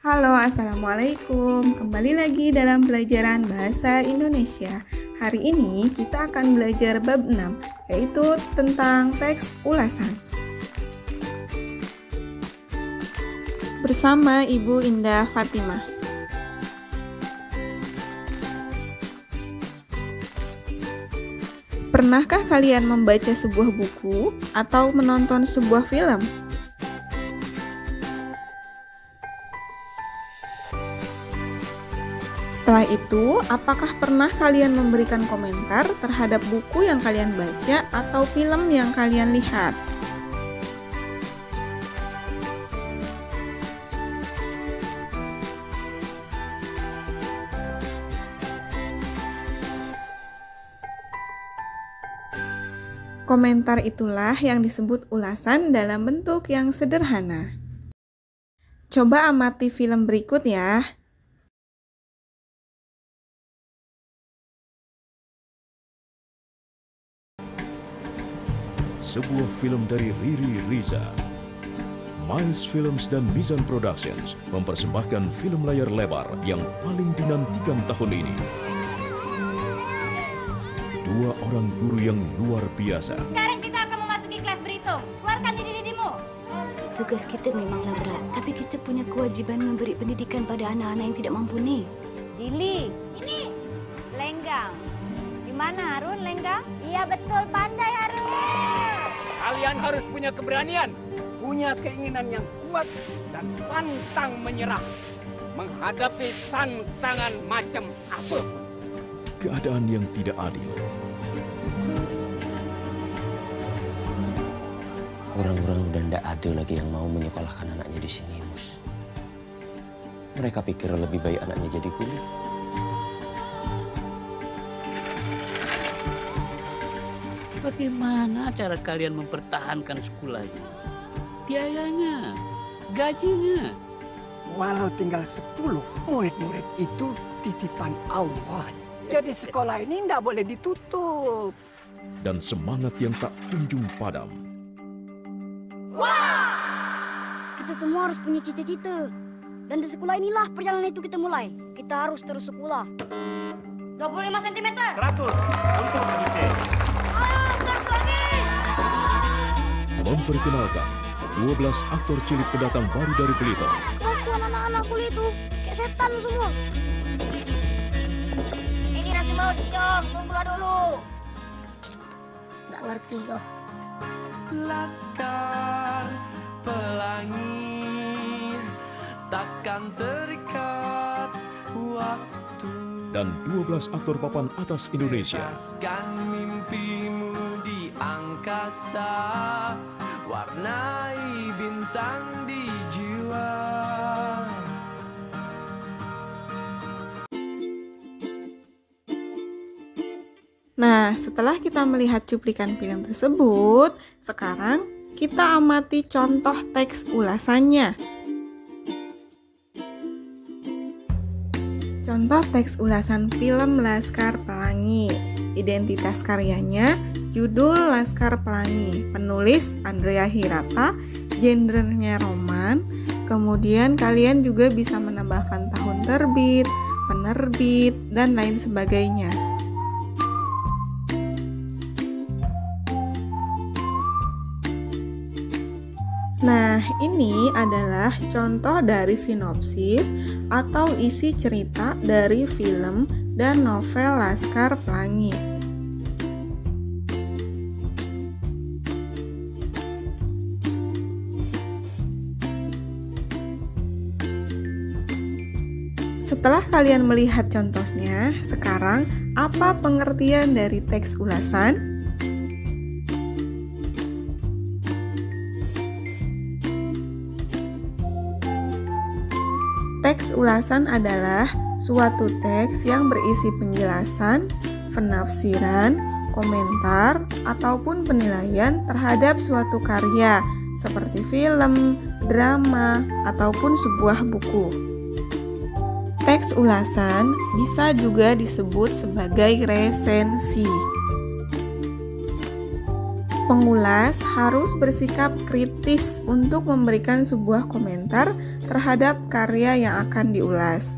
Halo, Assalamualaikum. Kembali lagi dalam pelajaran Bahasa Indonesia. Hari ini kita akan belajar bab 6, yaitu tentang teks ulasan. Bersama Ibu Indah Fatimah. Pernahkah kalian membaca sebuah buku atau menonton sebuah film? Setelah itu, apakah pernah kalian memberikan komentar terhadap buku yang kalian baca atau film yang kalian lihat? Komentar itulah yang disebut ulasan dalam bentuk yang sederhana. Coba amati film berikut ya. Sebuah film dari Riri Riza. Miles Films dan Mizan Productions mempersembahkan film layar lebar yang paling dinantikan tahun ini. Dua orang guru yang luar biasa. Sekarang kita akan memasuki kelas berhitung. Keluarkan diri-dirimu. Tugas kita memanglah berat, tapi kita punya kewajiban memberi pendidikan pada anak-anak yang tidak mampu nih. Dili, ini Lenggang. Di mana Harun, Lenggang? Iya betul, pandai Harun. Kalian harus punya keberanian, punya keinginan yang kuat, dan pantang menyerah menghadapi tantangan macam apa. Keadaan yang tidak adil. Orang-orang udah tidak ada lagi yang mau menyekolahkan anaknya di sini, Mus. Mereka pikir lebih baik anaknya jadi kuli. Bagaimana cara kalian mempertahankan sekolahnya? Biayanya, gajinya. Walau tinggal 10 murid-murid itu titipan Allah. Jadi sekolah ini tidak boleh ditutup. Dan semangat yang tak kunjung padam. Kita semua harus punya cita-cita. Dan di sekolah inilah perjalanan itu kita mulai. Kita harus terus sekolah. 25 cm. 100 untuk dicek. Memperkenalkan 12 aktor cilik pendatang baru dari Belitung. Kelakuan anak-anak kuliah itu kayak setan semua. Ini nasi maut, Jom. Tunggulah dulu. Nggak ngerti kok. Laskar Pelangi takkan terikat waktu. Dan 12 aktor papan atas Indonesia. Lepaskan mimpimu di angkasa, warnai bintang di jiwa. Nah, setelah kita melihat cuplikan film tersebut, sekarang kita amati contoh teks ulasannya. Contoh teks ulasan film Laskar Pelangi. Identitas karyanya, judul Laskar Pelangi, penulis Andrea Hirata, genrenya roman. Kemudian kalian juga bisa menambahkan tahun terbit, penerbit, dan lain sebagainya. Nah, ini adalah contoh dari sinopsis atau isi cerita dari film dan novel Laskar Pelangi. Setelah kalian melihat contohnya, sekarang apa pengertian dari teks ulasan? Teks ulasan adalah suatu teks yang berisi penjelasan, penafsiran, komentar, ataupun penilaian terhadap suatu karya seperti film, drama, ataupun sebuah buku. Teks ulasan bisa juga disebut sebagai resensi. pengulas harus bersikap kritis untuk memberikan sebuah komentar terhadap karya yang akan diulas.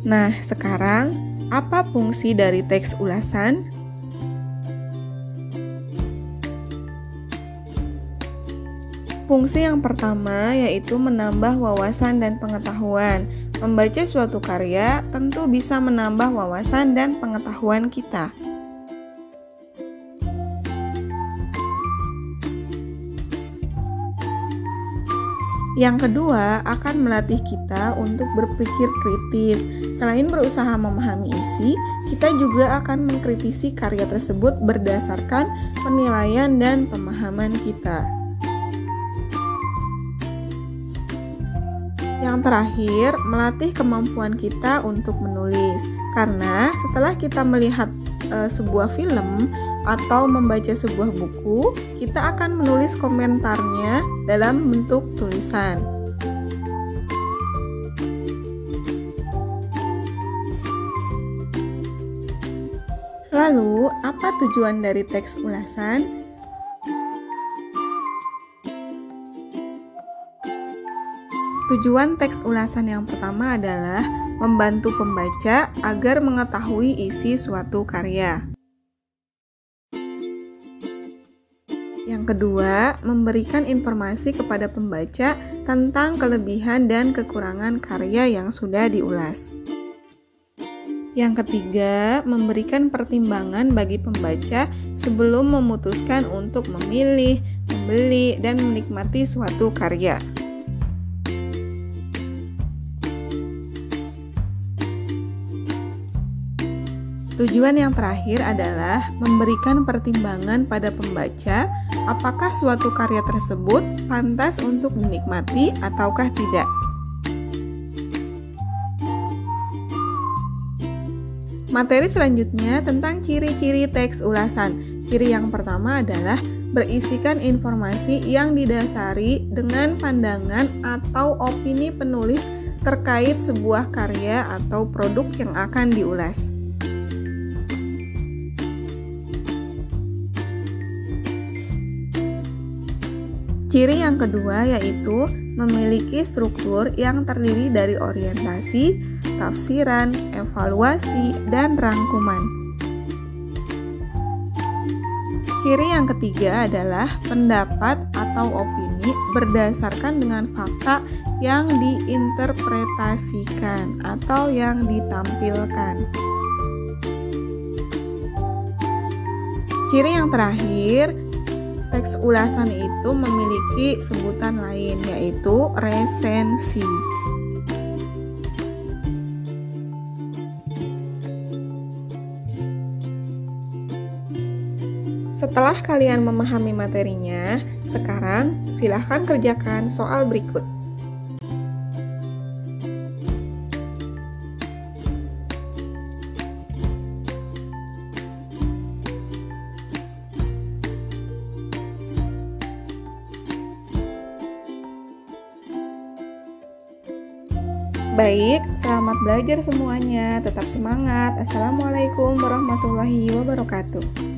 Nah, sekarang apa fungsi dari teks ulasan? Fungsi yang pertama yaitu menambah wawasan dan pengetahuan. Membaca suatu karya tentu bisa menambah wawasan dan pengetahuan kita. Yang kedua, akan melatih kita untuk berpikir kritis. Selain berusaha memahami isi, kita juga akan mengkritisi karya tersebut berdasarkan penilaian dan pemahaman kita. Yang terakhir, melatih kemampuan kita untuk menulis. Karena setelah kita melihat sebuah film atau membaca sebuah buku, kita akan menulis komentarnya dalam bentuk tulisan. Lalu, apa tujuan dari teks ulasan? Tujuan teks ulasan yang pertama adalah membantu pembaca agar mengetahui isi suatu karya. Yang kedua, memberikan informasi kepada pembaca tentang kelebihan dan kekurangan karya yang sudah diulas. Yang ketiga, memberikan pertimbangan bagi pembaca sebelum memutuskan untuk memilih, membeli, dan menikmati suatu karya. Tujuan yang terakhir adalah memberikan pertimbangan pada pembaca apakah suatu karya tersebut pantas untuk dinikmati ataukah tidak. Materi selanjutnya tentang ciri-ciri teks ulasan. Ciri yang pertama adalah berisikan informasi yang didasari dengan pandangan atau opini penulis terkait sebuah karya atau produk yang akan diulas. Ciri yang kedua yaitu memiliki struktur yang terdiri dari orientasi, tafsiran, evaluasi, dan rangkuman. Ciri yang ketiga adalah pendapat atau opini berdasarkan dengan fakta yang diinterpretasikan atau yang ditampilkan. Ciri yang terakhir, teks ulasan itu memiliki sebutan lain yaitu resensi. Setelah kalian memahami materinya, sekarang silahkan kerjakan soal berikut. Baik, selamat belajar semuanya. Tetap semangat. Assalamualaikum warahmatullahi wabarakatuh.